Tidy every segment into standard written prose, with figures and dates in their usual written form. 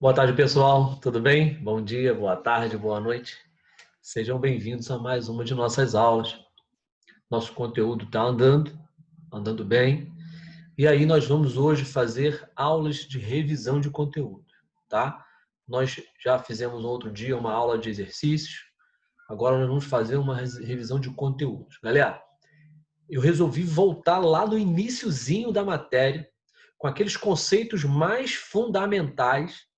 Boa tarde, pessoal. Tudo bem? Bom dia, boa tarde, boa noite. Sejam bem-vindos a mais uma de nossas aulas. Nosso conteúdo está andando bem. E aí nós vamos hoje fazer aulas de revisão de conteúdo, tá? Nós já fizemos outro dia uma aula de exercícios. Agora nós vamos fazer uma revisão de conteúdos. Galera, eu resolvi voltar lá no iniciozinho da matéria, com aqueles conceitos mais fundamentais,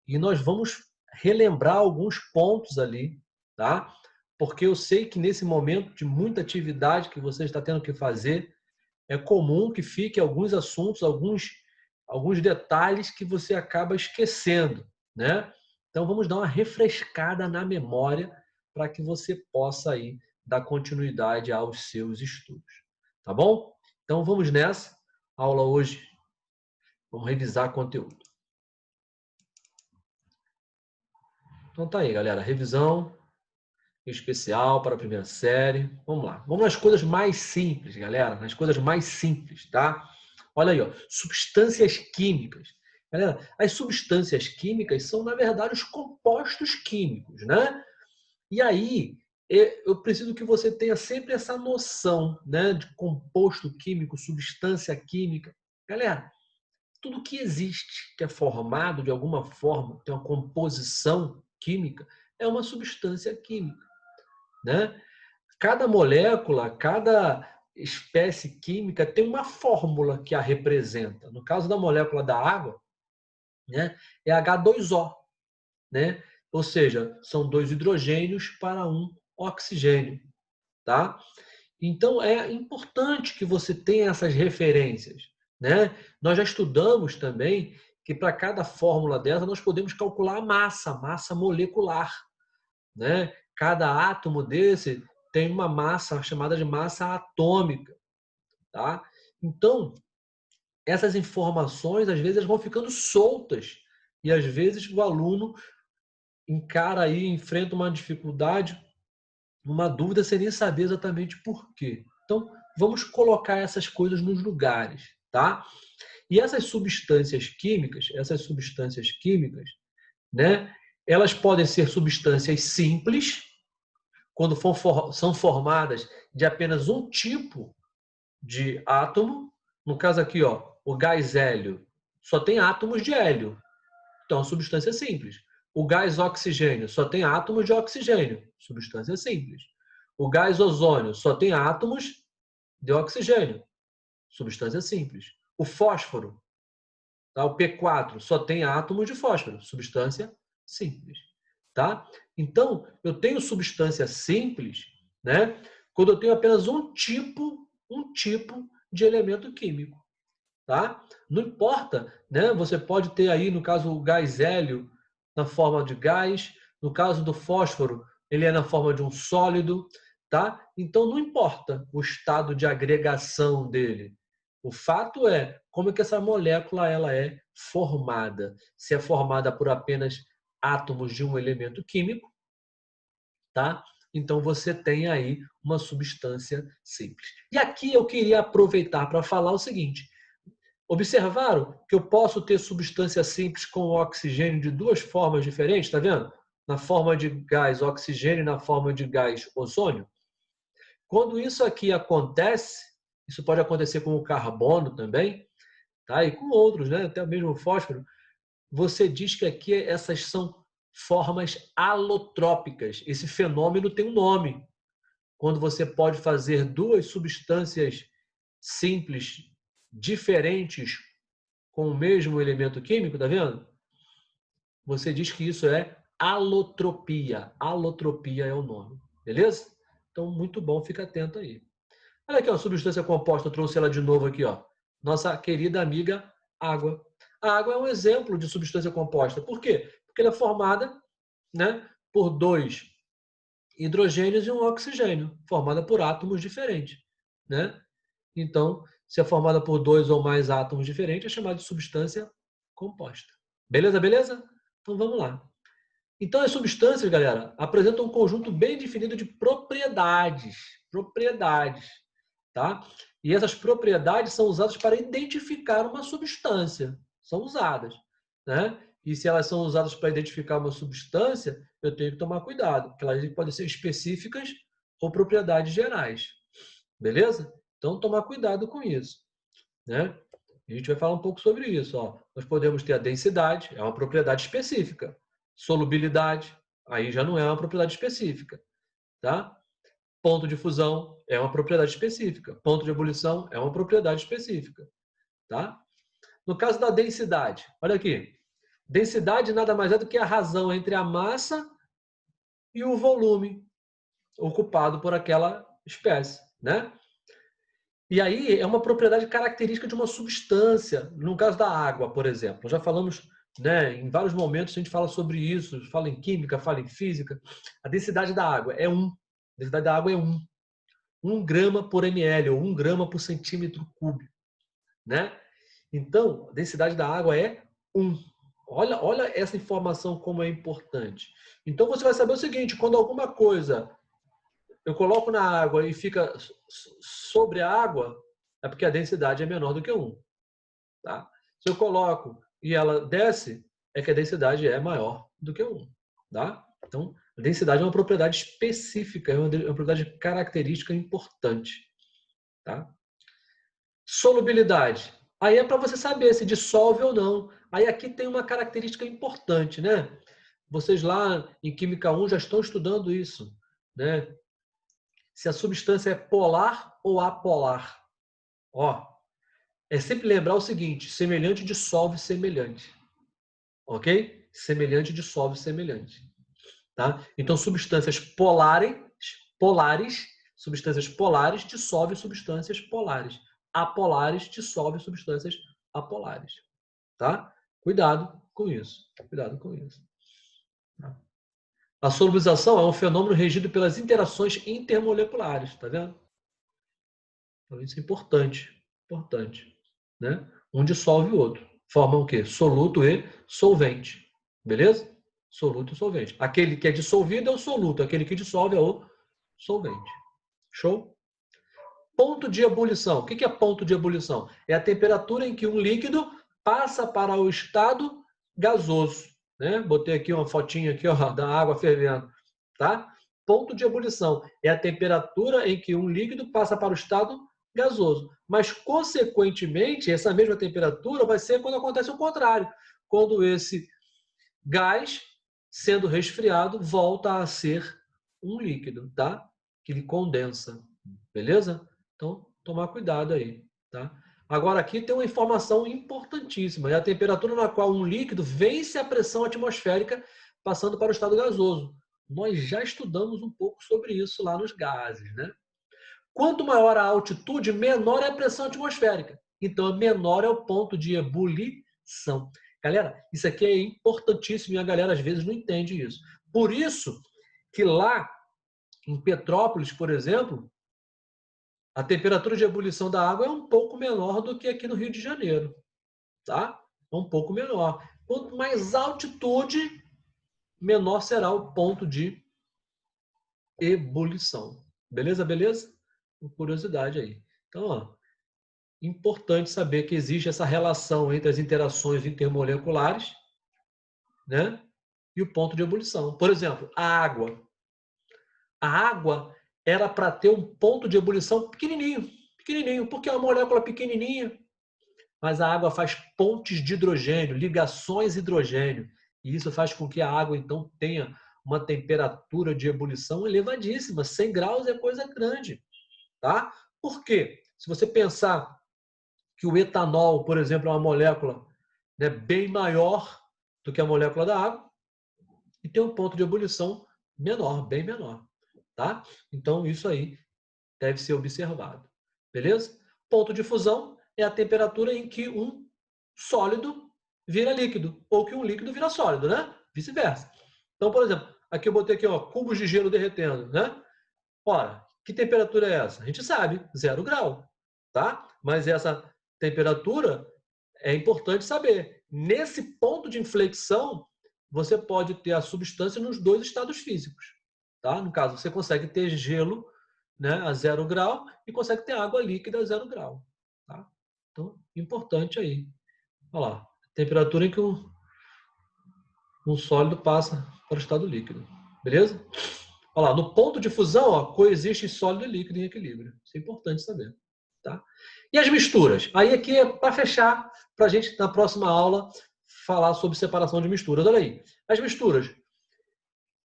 e nós vamos relembrar alguns pontos ali, tá? Porque eu sei que nesse momento de muita atividade que você está tendo que fazer, é comum que fique alguns assuntos, alguns detalhes que você acaba esquecendo, né? Então vamos dar uma refrescada na memória para que você possa aí dar continuidade aos seus estudos, tá bom? Então vamos nessa aula hoje. Vamos revisar conteúdo. Então tá aí, galera, revisão especial para a primeira série. Vamos lá. Vamos nas coisas mais simples, galera. Nas coisas mais simples, tá? Olha aí, ó. Substâncias químicas. Galera, as substâncias químicas são, na verdade, os compostos químicos, né? E aí, eu preciso que você tenha sempre essa noção, né? De composto químico, substância química. Galera, tudo que existe, que é formado de alguma forma, tem uma composição química, é uma substância química, né? Cada molécula, cada espécie química tem uma fórmula que a representa. No caso da molécula da água, né, é H2O, né? Ou seja, são dois hidrogênios para um oxigênio, tá? Então é importante que você tenha essas referências, né? Nós já estudamos também que para cada fórmula dessa nós podemos calcular a massa molecular, né? Cada átomo desse tem uma massa chamada de massa atômica, tá? Então, essas informações às vezes vão ficando soltas e às vezes o aluno encara aí, enfrenta uma dificuldade, uma dúvida sem nem saber exatamente por quê. Então, vamos colocar essas coisas nos lugares, tá? E essas substâncias químicas, né? Elas podem ser substâncias simples, quando são formadas de apenas um tipo de átomo. No caso aqui, ó, o gás hélio só tem átomos de hélio, então substância simples. O gás oxigênio só tem átomos de oxigênio, substância simples. O gás ozônio só tem átomos de oxigênio, substância simples. O fósforo, tá? O P4 só tem átomos de fósforo, substância simples, tá? Então, eu tenho substância simples, né? Quando eu tenho apenas um tipo de elemento químico, tá? Não importa, né? Você pode ter aí, no caso, o gás hélio na forma de gás, no caso do fósforo, ele é na forma de um sólido, tá? Então não importa o estado de agregação dele. O fato é como é que essa molécula ela é formada. Se é formada por apenas átomos de um elemento químico, tá? Então você tem aí uma substância simples. E aqui eu queria aproveitar para falar o seguinte: observaram que eu posso ter substância simples com oxigênio de duas formas diferentes, tá vendo? Na forma de gás oxigênio e na forma de gás ozônio. Quando isso aqui acontece, isso pode acontecer com o carbono também, tá? E com outros, né? Até mesmo o fósforo. Você diz que aqui essas são formas alotrópicas. Esse fenômeno tem um nome. Quando você pode fazer duas substâncias simples diferentes com o mesmo elemento químico, tá vendo? Você diz que isso é alotropia. Alotropia é o nome, beleza? Então, muito bom, fica atento aí. Olha aqui, ó, substância composta, eu trouxe ela de novo aqui, ó. Nossa querida amiga água. A água é um exemplo de substância composta. Por quê? Porque ela é formada, né, por dois hidrogênios e um oxigênio, formada por átomos diferentes, né? Então, se é formada por dois ou mais átomos diferentes, é chamada de substância composta. Beleza, beleza? Então vamos lá. Então as substâncias, galera, apresentam um conjunto bem definido de propriedades. Propriedades, tá? E essas propriedades são usadas para identificar uma substância. São usadas, né? E se elas são usadas para identificar uma substância, eu tenho que tomar cuidado, porque elas podem ser específicas ou propriedades gerais. Beleza? Então, tomar cuidado com isso, né? A gente vai falar um pouco sobre isso. Ó. Nós podemos ter a densidade, é uma propriedade específica. Solubilidade, aí já não é uma propriedade específica. Tá? Ponto de fusão é uma propriedade específica. Ponto de ebulição é uma propriedade específica. Tá? No caso da densidade, olha aqui. Densidade nada mais é do que a razão entre a massa e o volume ocupado por aquela espécie. Né? E aí é uma propriedade característica de uma substância. No caso da água, por exemplo. Já falamos, né, em vários momentos a gente fala sobre isso, fala em química, fala em física. A densidade da água é 1. A densidade da água é 1. 1 grama por ml, ou 1 grama por centímetro cúbico. Né? Então, a densidade da água é 1. Olha essa informação como é importante. Então, você vai saber o seguinte, quando alguma coisa eu coloco na água e fica sobre a água, é porque a densidade é menor do que 1. Tá? Se eu coloco e ela desce, é que a densidade é maior do que 1. Tá? Então, a densidade é uma propriedade específica, é uma propriedade característica importante. Tá? Solubilidade. Aí é para você saber se dissolve ou não. Aí aqui tem uma característica importante, né? Vocês lá em Química 1 já estão estudando isso, né? Se a substância é polar ou apolar. Ó, é sempre lembrar o seguinte, semelhante dissolve semelhante. Ok? Semelhante dissolve semelhante. Tá? Então, substâncias substâncias polares dissolvem substâncias polares. Apolares dissolvem substâncias apolares. Tá? Cuidado com isso. Cuidado com isso. Tá? A solubilização é um fenômeno regido pelas interações intermoleculares. Tá vendo? Então, isso é importante. Importante. Né? Um dissolve o outro. Formam o quê? Soluto e solvente. Beleza? Soluto e solvente. Aquele que é dissolvido é o soluto, aquele que dissolve é o solvente. Show? Ponto de ebulição. O que é ponto de ebulição? É a temperatura em que um líquido passa para o estado gasoso. Né? Botei aqui uma fotinha aqui, ó, da água fervendo. Tá? Ponto de ebulição é a temperatura em que um líquido passa para o estado gasoso. Mas, consequentemente, essa mesma temperatura vai ser quando acontece o contrário. Quando esse gás, sendo resfriado, volta a ser um líquido, tá? Que ele condensa. Beleza? Então, tomar cuidado aí, tá? Agora, aqui tem uma informação importantíssima. É a temperatura na qual um líquido vence a pressão atmosférica passando para o estado gasoso. Nós já estudamos um pouco sobre isso lá nos gases, né? Quanto maior a altitude, menor é a pressão atmosférica. Então, menor é o ponto de ebulição. Galera, isso aqui é importantíssimo e a galera às vezes não entende isso. Por isso que lá em Petrópolis, por exemplo, a temperatura de ebulição da água é um pouco menor do que aqui no Rio de Janeiro. Tá? É um pouco menor. Quanto mais altitude, menor será o ponto de ebulição. Beleza? Beleza? Curiosidade aí. Então, ó, importante saber que existe essa relação entre as interações intermoleculares, né, e o ponto de ebulição. Por exemplo, a água. A água era para ter um ponto de ebulição pequenininho, pequenininho, porque é uma molécula pequenininha, mas a água faz pontes de hidrogênio, ligações hidrogênio, e isso faz com que a água então tenha uma temperatura de ebulição elevadíssima. 100 graus é coisa grande, tá? Por quê? Se você pensar que o etanol, por exemplo, é uma molécula, né, bem maior do que a molécula da água e tem um ponto de ebulição menor, bem menor. Tá? Então, isso aí deve ser observado. Beleza? Ponto de fusão é a temperatura em que um sólido vira líquido ou que um líquido vira sólido, né? Vice-versa. Então, por exemplo, aqui eu botei aqui, ó, cubos de gelo derretendo, né? Ora, que temperatura é essa? A gente sabe, 0 grau, tá? Mas essa temperatura é importante saber. Nesse ponto de inflexão, você pode ter a substância nos dois estados físicos, tá? No caso, você consegue ter gelo, né, a 0 grau e consegue ter água líquida a 0 grau, tá? Então, importante aí. Olha lá, temperatura em que um sólido passa para o estado líquido. Beleza? Olha lá, no ponto de fusão, ó, coexiste sólido e líquido em equilíbrio. Isso é importante saber. Tá? E as misturas? Aí aqui é para fechar, para a gente, na próxima aula, falar sobre separação de misturas. Olha aí. As misturas.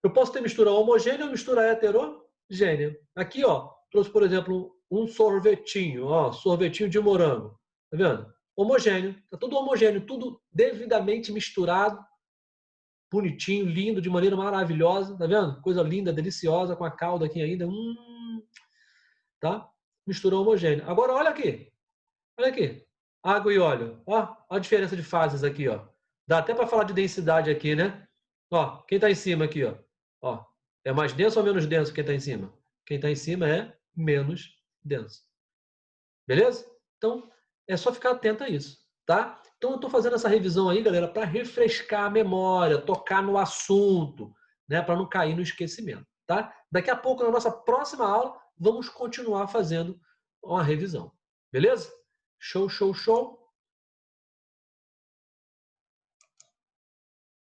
Eu posso ter mistura homogênea ou mistura heterogênea. Aqui, ó, trouxe, por exemplo, um sorvetinho, ó, sorvetinho de morango. Tá vendo? Homogêneo. Tá tudo homogêneo, tudo devidamente misturado, bonitinho, lindo, de maneira maravilhosa. Tá vendo? Coisa linda, deliciosa, com a calda aqui ainda. Tá? Mistura homogênea. Agora, olha aqui. Olha aqui. Água e óleo. Ó, a diferença de fases aqui, ó. Dá até para falar de densidade aqui, né? Ó, quem está em cima aqui, ó. Ó, é mais denso ou menos denso quem está em cima? Quem está em cima é menos denso. Beleza? Então, é só ficar atento a isso, tá? Então, eu estou fazendo essa revisão aí, galera, para refrescar a memória, tocar no assunto, né? Para não cair no esquecimento, tá? Daqui a pouco, na nossa próxima aula, vamos continuar fazendo uma revisão. Beleza? Show, show, show.